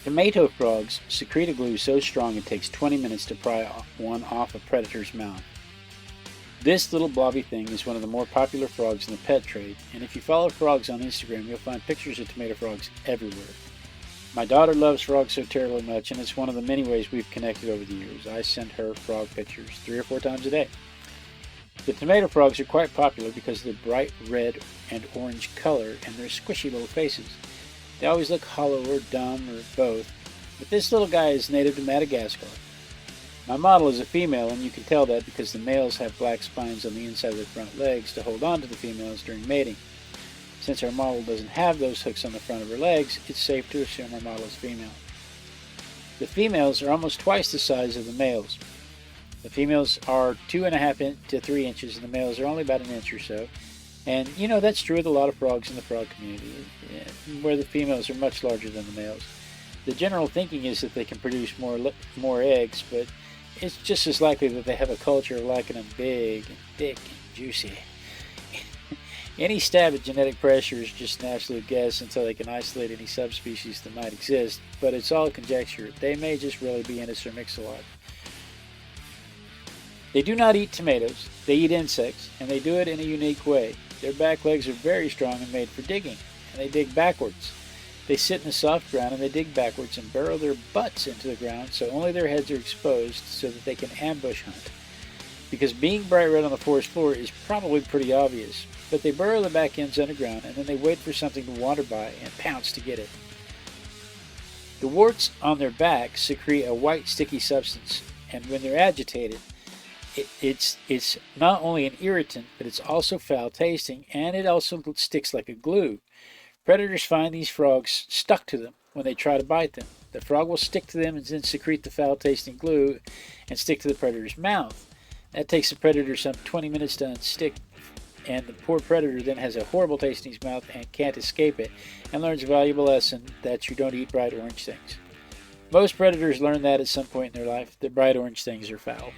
Tomato frogs secrete a glue so strong it takes 20 minutes to pry one off a predator's mouth. This little blobby thing is one of the more popular frogs in the pet trade, and if you follow frogs on Instagram, you'll find pictures of tomato frogs everywhere. My daughter loves frogs so terribly much, and it's one of the many ways we've connected over the years. I send her frog pictures 3 or 4 times a day. The tomato frogs are quite popular because of their bright red and orange color and their squishy little faces. They always look hollow or dumb or both, but this little guy is native to Madagascar. My model is a female, and you can tell that because the males have black spines on the inside of their front legs to hold on to the females during mating. Since our model doesn't have those hooks on the front of her legs, it's safe to assume our model is female. The females are almost twice the size of the males. The females are 2.5 to 3 inches, and the males are only about an inch or so. And you know that's true with a lot of frogs in the frog community, where the females are much larger than the males. The general thinking is that they can produce more eggs, but it's just as likely that they have a culture of liking them big and thick and juicy. Any stab at genetic pressure is just an absolute guess until they can isolate any subspecies that might exist, but it's all conjecture. They may just really be into Sir Mix-a-Lot. They do not eat tomatoes, they eat insects, and they do it in a unique way. Their back legs are very strong and made for digging, and they dig backwards. They sit in the soft ground and they dig backwards and burrow their butts into the ground so only their heads are exposed so that they can ambush hunt. Because being bright red on the forest floor is probably pretty obvious, but they burrow the back ends underground and then they wait for something to wander by and pounce to get it. The warts on their backs secrete a white sticky substance, and when they're agitated, it's not only an irritant, but it's also foul tasting, and it also sticks like a glue. Predators find these frogs stuck to them when they try to bite them. The frog will stick to them and then secrete the foul-tasting glue and stick to the predator's mouth. That takes the predator some 20 minutes to unstick, and the poor predator then has a horrible taste in his mouth and can't escape it, and learns a valuable lesson that you don't eat bright orange things. Most predators learn that at some point in their life, that bright orange things are foul.